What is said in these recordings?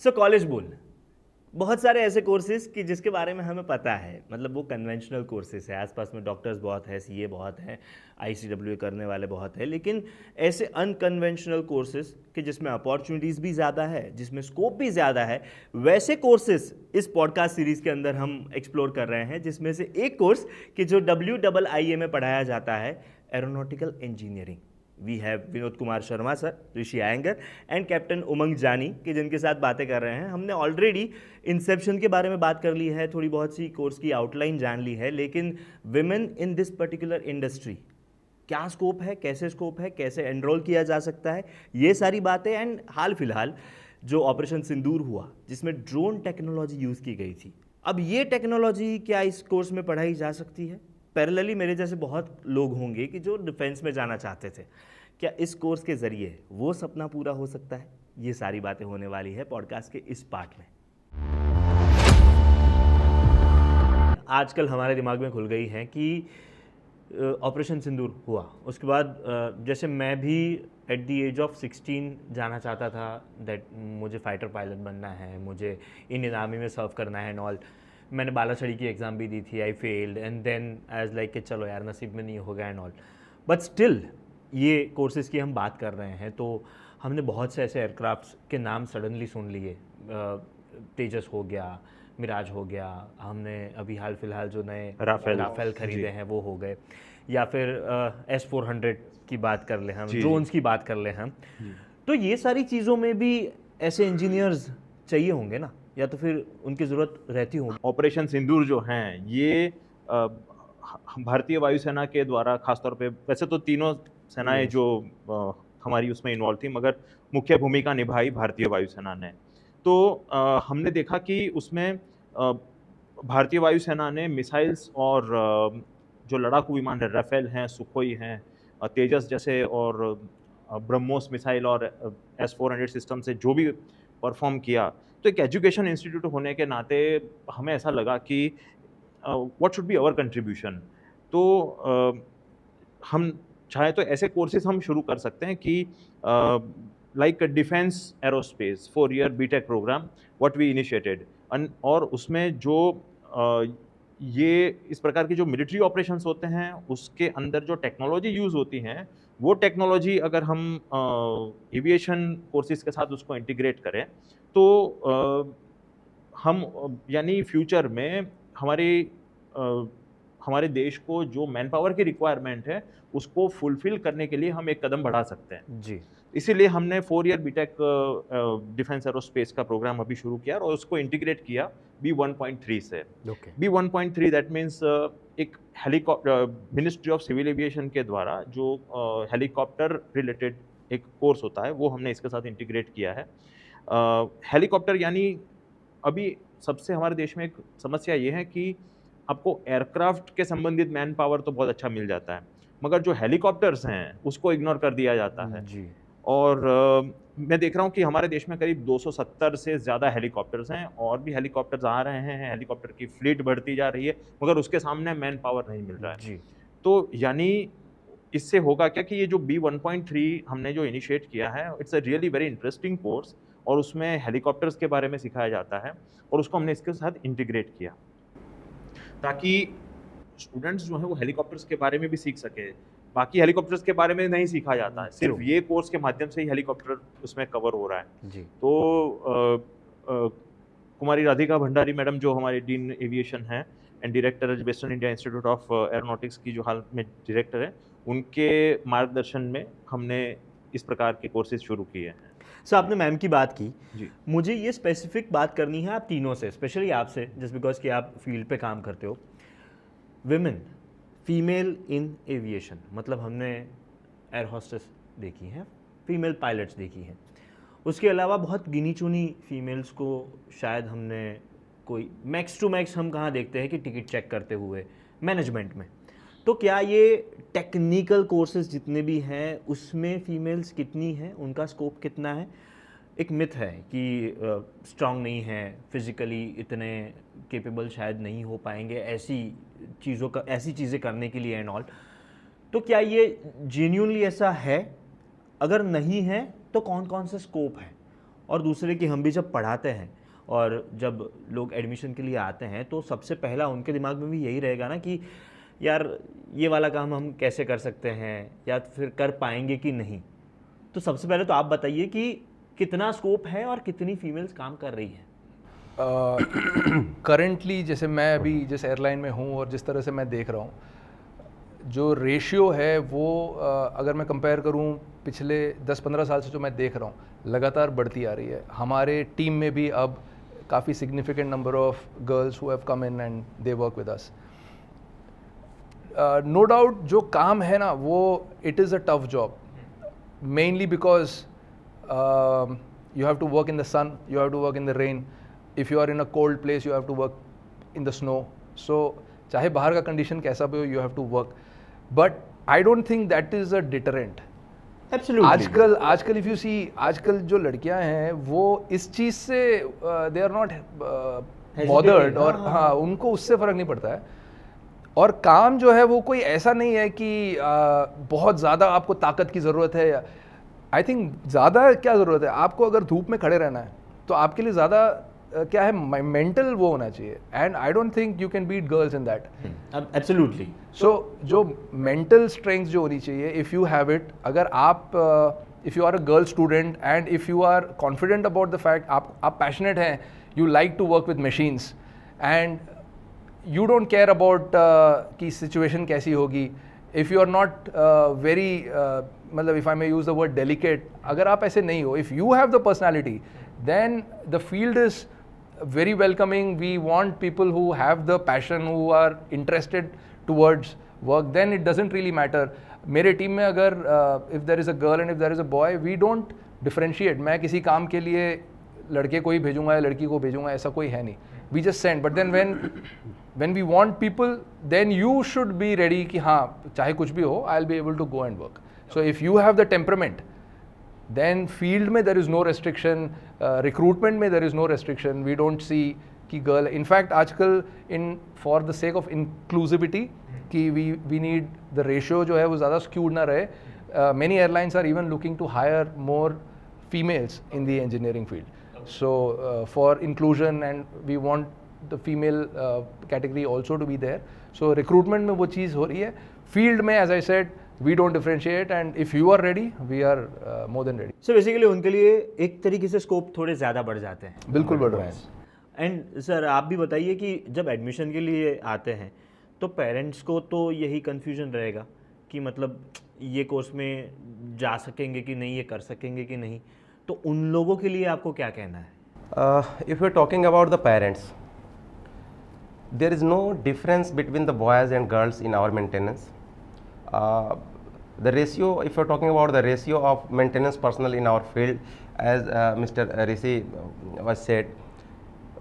So college बोल, बहुत सारे ऐसे कोर्सेज कि जिसके बारे में हमें पता है, मतलब वो कन्वेंशनल कोर्सेज है, आसपास में डॉक्टर्स बहुत है, सीए बहुत है, आईसीडब्ल्यू करने वाले बहुत है, लेकिन ऐसे अनकन्वेंशनल कोर्सेज कि जिसमें अपॉर्चुनिटीज़ भी ज़्यादा है, जिसमें स्कोप भी ज़्यादा है, वैसे कोर्सेज इस पॉडकास्ट सीरीज़ के अंदर हम एक्सप्लोर कर रहे हैं, जिसमें से एक कोर्स कि जो WIIA में पढ़ाया जाता है, aeronautical engineering. We have Vinod Kumar Sharma sir, Rishi Iyengar and captain Umang Jani के जिनके साथ बातें कर रहे हैं। हमने ऑलरेडी इंसेप्शन के बारे में बात कर ली है, थोड़ी बहुत सी कोर्स की आउटलाइन जान ली है, लेकिन women in this particular industry, क्या स्कोप है, कैसे स्कोप है, कैसे एनरोल किया जा सकता है, ये सारी बातें। एंड हाल फिलहाल जो ऑपरेशन सिंदूर हुआ जिसमें ड्रोन टेक्नोलॉजी यूज़ की गई थी, अब ये टेक्नोलॉजी क्या इस कोर्स में पढ़ाई जा सकती है? पैरेलली मेरे जैसे बहुत लोग होंगे कि जो डिफेंस में जाना चाहते थे, क्या इस कोर्स के ज़रिए वो सपना पूरा हो सकता है? ये सारी बातें होने वाली है पॉडकास्ट के इस पार्ट में। आजकल हमारे दिमाग में खुल गई है कि ऑपरेशन सिंदूर हुआ, उसके बाद जैसे मैं भी एट द एज ऑफ 16 जाना चाहता था दैट मुझे फाइटर पायलट बनना है, मुझे इंडियन आर्मी में सर्व करना है एंड ऑल। मैंने बालाछड़ी की एग्ज़ाम भी दी थी, I failed and then as like कि चलो यार नसीब में नहीं होगा एंड ऑल। बट स्टिल ये कोर्सेज़ की हम बात कर रहे हैं तो हमने बहुत से ऐसे एयरक्राफ्ट्स के नाम सडनली सुन लिए। तेजस हो गया, मिराज हो गया, हमने अभी हाल फिलहाल जो नए राफेल खरीदे हैं वो हो गए, या फिर S-400 की बात कर लें हम, ड्रोन्स की बात कर लें हम। तो ये सारी चीज़ों में भी ऐसे इंजीनियर्स चाहिए होंगे ना, या तो फिर उनकी ज़रूरत रहती होगी। ऑपरेशन सिंदूर जो हैं ये भारतीय वायुसेना के द्वारा खासतौर पे, वैसे तो तीनों सेनाएं जो हमारी उसमें इन्वॉल्व थी, मगर मुख्य भूमिका निभाई भारतीय वायुसेना ने। तो हमने देखा कि उसमें भारतीय वायुसेना ने मिसाइल्स और जो लड़ाकू विमान है, राफेल हैं, सुखोई हैं, तेजस जैसे और ब्रह्मोस मिसाइल और S-400 सिस्टम से जो भी परफॉर्म किया, तो एक एजुकेशन इंस्टीट्यूट होने के नाते हमें ऐसा लगा कि what should be our contribution. तो हम चाहे तो ऐसे कोर्सेज हम शुरू कर सकते हैं कि like defence aerospace 4 year B Tech program what we initiated, और उसमें जो ये इस प्रकार की जो मिलिट्री ऑपरेशंस होते हैं उसके अंदर जो टेक्नोलॉजी यूज़ होती हैं, वो टेक्नोलॉजी अगर हम एविएशन कोर्सेज के साथ उसको इंटीग्रेट करें तो हम यानी फ्यूचर में हमारे देश को जो मैन पावर की रिक्वायरमेंट है उसको फुलफिल करने के लिए हम एक कदम बढ़ा सकते हैं जी। इसीलिए हमने 4 ईयर बीटेक डिफेंस एरोस्पेस का प्रोग्राम अभी शुरू किया और उसको इंटीग्रेट किया B1.3 से। B1.3 दैट मीन्स एक helicopter ministry of civil aviation के द्वारा जो हेलीकॉप्टर रिलेटेड एक कोर्स होता है वो हमने इसके साथ इंटीग्रेट किया है। हेलीकॉप्टर यानी अभी सबसे हमारे देश में एक समस्या ये है कि आपको एयरक्राफ्ट के संबंधित मैन पावर तो बहुत अच्छा मिल जाता है, मगर जो हेलीकॉप्टर्स हैं उसको इग्नोर कर दिया जाता है जी। और मैं देख रहा हूँ कि हमारे देश में करीब 270 से ज़्यादा हेलीकॉप्टर्स हैं और भी हेलीकॉप्टर्स आ रहे हैं, हेलीकॉप्टर की फ्लीट बढ़ती जा रही है, मगर उसके सामने मैन पावर नहीं मिल रहा है। जी। तो यानी इससे होगा क्या कि ये जो B1.3 हमने जो इनिशिएट किया है, it's a really very interesting course और उसमें हेलीकॉप्टर्स के बारे में सिखाया जाता है और उसको हमने इसके साथ इंटीग्रेट किया ताकि स्टूडेंट्स जो हैं वो हेलीकॉप्टर्स के बारे में भी सीख सके। बाकी हेलीकॉप्टर्स के बारे में नहीं सीखा जाता है, सिर्फ ये कोर्स के माध्यम से ही हेलीकॉप्टर उसमें कवर हो रहा है। जी। तो कुमारी राधिका भंडारी मैडम जो हमारी डीन एविएशन हैं and director western India institute of aeronautics की जो हाल में डायरेक्टर हैं, उनके मार्गदर्शन में हमने इस प्रकार के कोर्सेज शुरू किए हैं। सर आपने मैम की बात की जी। मुझे ये स्पेसिफिक बात करनी है आप तीनों से, स्पेशली आपसे, जस्ट बिकॉज कि आप फील्ड पे काम करते हो। विमेन, फीमेल इन एविएशन, मतलब हमने एयर होस्टेस देखी हैं, फीमेल पायलट्स देखी हैं, उसके अलावा बहुत गिनी चुनी फीमेल्स को शायद हमने कोई मैक्स टू मैक्स हम कहाँ देखते हैं कि टिकट चेक करते हुए मैनेजमेंट में। तो क्या ये टेक्निकल कोर्सेज जितने भी हैं उसमें फीमेल्स कितनी हैं, उनका स्कोप कितना है? एक मिथ है कि स्ट्रांग नहीं है, फिजिकली इतने केपेबल शायद नहीं हो पाएंगे ऐसी चीज़ें करने के लिए एंड ऑल। तो क्या ये जेन्युइनली ऐसा है? अगर नहीं है तो कौन कौन से स्कोप है? और दूसरे कि हम भी जब पढ़ाते हैं और जब लोग एडमिशन के लिए आते हैं तो सबसे पहला उनके दिमाग में भी यही रहेगा ना कि यार ये वाला काम हम कैसे कर सकते हैं या फिर कर पाएंगे कि नहीं। तो सबसे पहले तो आप बताइए कि कितना स्कोप है और कितनी फीमेल्स काम कर रही हैं। करंटली जैसे मैं अभी जिस एयरलाइन में हूँ और जिस तरह से मैं देख रहा हूँ, जो रेशियो है वो अगर मैं कंपेयर करूँ पिछले 10-15 साल से जो मैं देख रहा हूँ लगातार बढ़ती आ रही है। हमारे टीम में भी अब काफ़ी significant number of girls who have come in and they work with us. No doubt जो काम है ना वो it is a tough job, mainly because you have to work in the sun, you have to work in the rain. If you are in a cold place, you have to work in the snow. So चाहे बाहर का condition कैसा भी हो, you have to work. But I don't think that is a deterrent. Absolutely. आजकल if you see, आजकल जो लड़कियां हैं वो इस चीज़ से they are not bothered और हाँ उनको उससे फ़र्क नहीं पड़ता है। और काम जो है वो कोई ऐसा नहीं है कि बहुत ज़्यादा आपको ताकत की ज़रूरत है। आई थिंक ज़्यादा क्या ज़रूरत है, आपको अगर धूप में खड़े रहना है तो आपके लिए ज़्यादा क्या है मेंटल वो होना चाहिए। And I don't think you can beat girls in that. Absolutely. So जो मेंटल स्ट्रेंथ जो होनी चाहिए, इफ़ यू हैव इट, अगर आप if you are a girl student and if you are confident about the fact आप passionate हैं, you like to work with machines and you don't care about कि situation कैसी होगी, if you are not very मतलब if I may use the word delicate, अगर आप ऐसे नहीं हो, if you have the personality, then the field is very welcoming. We want people who have the passion, who are interested towards work. Then it doesn't really matter. मेरे team में अगर if there is a girl and if there is a boy, we don't differentiate. मैं किसी काम के लिए लड़के को ही भेजूंगा या लड़की को भेजूंगा, ऐसा कोई है नहीं. We just send. But then when we want people, then you should be ready कि हाँ चाहे कुछ भी हो, I'll be able to go and work. So if you have the temperament, then field में there is no restriction, recruitment में there is no restriction. We don't see कि girl. In fact आजकल for the sake of inclusivity कि we need the ratio जो है वो ज़्यादा skewed ना रहे. Many airlines are even looking to hire more females in the engineering field. So for inclusion and we want the female category also to be there. So recruitment में वो चीज़ हो रही है. Field में as I said we don't differentiate and if you are ready we are more than ready. So basically उनके लिए एक तरीके से स्कोप थोड़े ज़्यादा बढ़ जाते हैं। बिल्कुल बढ़ रहे हैं. एंड सर आप भी बताइए कि जब एडमिशन के लिए आते हैं तो पेरेंट्स को तो यही कन्फ्यूजन रहेगा कि मतलब ये कोर्स में जा सकेंगे कि नहीं, ये कर सकेंगे कि नहीं, तो उन लोगों के लिए आपको क्या कहना है? If you're talking about the parents, there is no difference between the boys and girls in our maintenance. The ratio, if you're talking about the ratio of maintenance personnel in our field, as Mr. Rishi was said,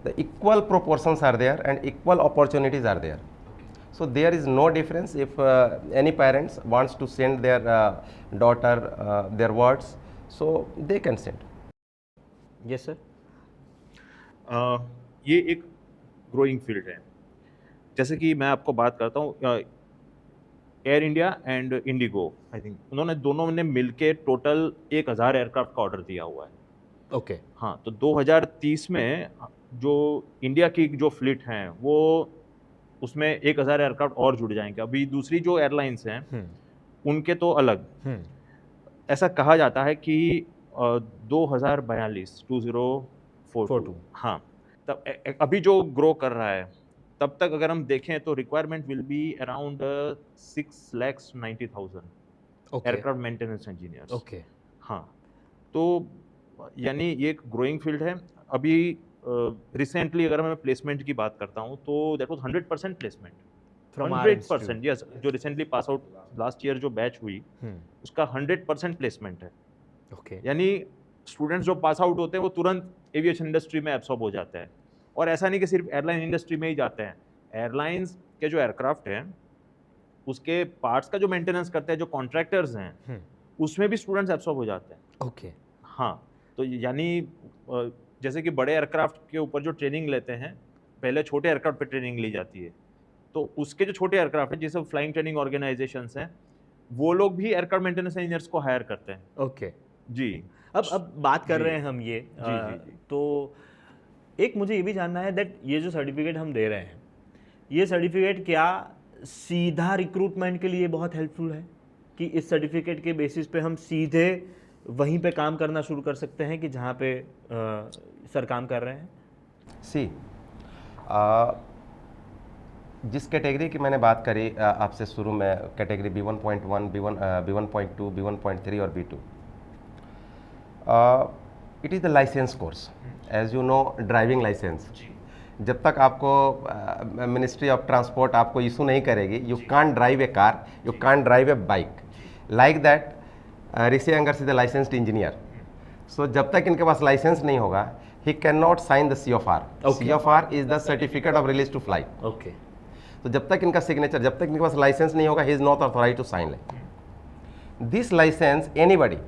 the equal proportions are there and equal opportunities are there. So there is no difference if any parents wants to send their daughter their wards, so they can send. Yes sir. ये एक growing field है। जैसे कि मैं आपको बात करता हूँ, air India and Indigo, I think उन्होंने दोनों ने मिलके टोटल 1000 एयरक्राफ्ट का ऑर्डर दिया हुआ है। ओके। हाँ, तो 2030 में जो इंडिया की जो फ्लीट हैं वो उसमें 1000 एयरक्राफ्ट और जुड़ जाएंगे। अभी दूसरी जो एयरलाइंस हैं उनके तो अलग। ऐसा कहा जाता है कि 2042 हाँ, तब अभी जो ग्रो कर रहा है तब तक अगर हम देखें तो requirement will be around 6,90,000 aircraft maintenance engineers. Okay. हाँ, तो यानी ये एक ग्रोइंग फील्ड है। अभी रिसेंटली अगर मैं प्लेसमेंट की बात करता हूँ तो दैट वाज 100% प्लेसमेंट, 100%। यस, जो recently pass out last year जो बैच हुई उसका 100% प्लेसमेंट है। ओके। यानी स्टूडेंट्स जो पास आउट होते हैं वो तुरंत एविएशन इंडस्ट्री में एब्सॉर्ब हो जाते हैं। और ऐसा नहीं कि सिर्फ एयरलाइन इंडस्ट्री में ही जाते हैं, एयरलाइंस के जो एयरक्राफ्ट हैं उसके पार्ट्स का जो मेंटेनेंस करते हैं जो कॉन्ट्रैक्टर्स हैं उसमें भी स्टूडेंट्स एब्सॉर्ब हो जाते हैं। ओके। हाँ, तो यानी जैसे कि बड़े एयरक्राफ्ट के ऊपर जो ट्रेनिंग लेते हैं पहले छोटे एयरक्राफ्ट पे ट्रेनिंग ली जाती है, तो उसके जो छोटे एयरक्राफ्ट हैं जैसे फ्लाइंग ट्रेनिंग ऑर्गेनाइजेशंस हैं वो लोग भी एयरक्राफ्ट मेंटेनेंस इंजीनियर्स को हायर करते हैं। ओके जी। अब बात कर रहे हैं हम ये जी। तो एक मुझे ये भी जानना है दैट ये जो सर्टिफिकेट हम दे रहे हैं, ये सर्टिफिकेट क्या सीधा रिक्रूटमेंट के लिए बहुत हेल्पफुल है कि इस सर्टिफिकेट के बेसिस पे हम सीधे वहीं पे काम करना शुरू कर सकते हैं कि जहाँ पे सर काम कर रहे हैं? सी जिस कैटेगरी की मैंने बात करी आपसे शुरू में, कैटेगरी B1.1, B1.2, B1.3 और B2, it is the licence course, as you know driving licence जब तक आपको मिनिस्ट्री ऑफ ट्रांसपोर्ट आपको इशू नहीं करेगी, you can't drive a car, you can't drive a bike like that. Rishi Iyengar's is the licensed engineer, so जब तक इनके पास लाइसेंस नहीं होगा, he can not sign the CFR। CFR is the certificate of release to fly. Okay, तो जब तक इनका सिग्नेचर, जब तक इनके पास लाइसेंस नहीं होगा, he is not authorised to sign this licence. Anybody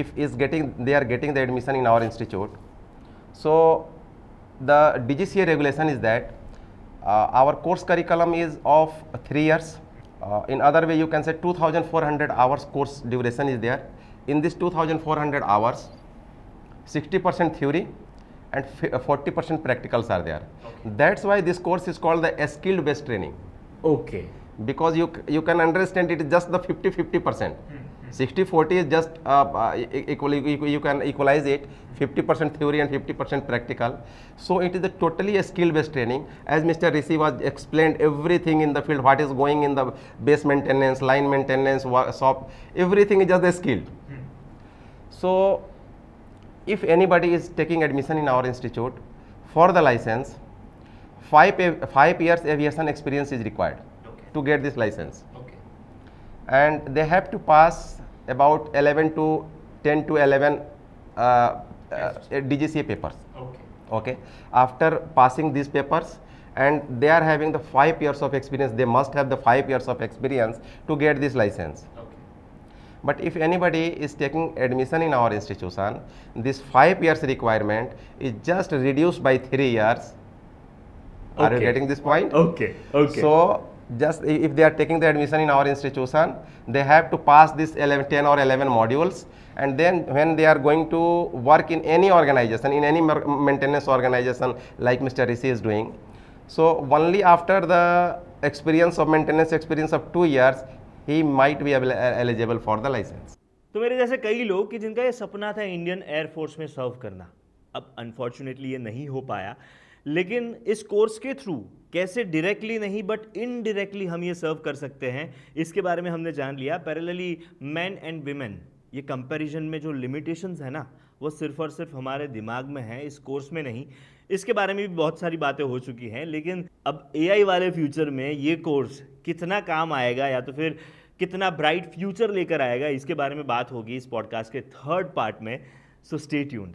if is getting, they are getting the admission in our institute, so the DGCA regulation is that our course curriculum is of 3 years. In other way you can say 2400 hours course duration is there. In this 2400 hours, 60% theory and 40% practicals are there. That's why this course is called the skill based training, okay, because you can understand it is just the 50-50%. 60-40 is just you can equalize it, 50% theory and 50% practical. So it is a totally a skill based training, as Mr. Rishi was explained everything in the field, what is going in the base maintenance, line maintenance, shop, everything is just a skill. So if anybody is taking admission in our institute for the license, 5 years aviation experience is required to get this license, and they have to pass about 10 to 11 DGCA papers. Okay, after passing these papers, and they are having the 5 years of experience, they must have the 5 years of experience to get this license. But if anybody is taking admission in our institution, this 5 years requirement is just reduced by 3 years. Are you getting this point? Okay, okay, So just if they are taking the admission in our institution, they have to pass this 10 or 11 modules, and then when they are going to work in any organization, in any maintenance organization like Mr. Rishi is doing, so only after the experience of maintenance experience of 2 years, he might be eligible for the license. तो मेरे जैसे कई लोग कि जिनका ये सपना था इंडियन एयरफोर्स में सर्व करना, अब अनफॉर्चुनेटली ये नहीं हो पाया, लेकिन इस कोर्स के थ्रू कैसे डायरेक्टली नहीं बट इनडायरेक्टली हम ये सर्व कर सकते हैं, इसके बारे में हमने जान लिया। पैरेलली मेन एंड विमेन, ये कंपैरिजन में जो लिमिटेशंस है ना, वो सिर्फ और सिर्फ हमारे दिमाग में है, इस कोर्स में नहीं। इसके बारे में भी बहुत सारी बातें हो चुकी हैं, लेकिन अब AI वाले फ्यूचर में ये कोर्स कितना काम आएगा या तो फिर कितना ब्राइट फ्यूचर लेकर आएगा, इसके बारे में बात होगी इस पॉडकास्ट के 3rd पार्ट में। So stay tuned.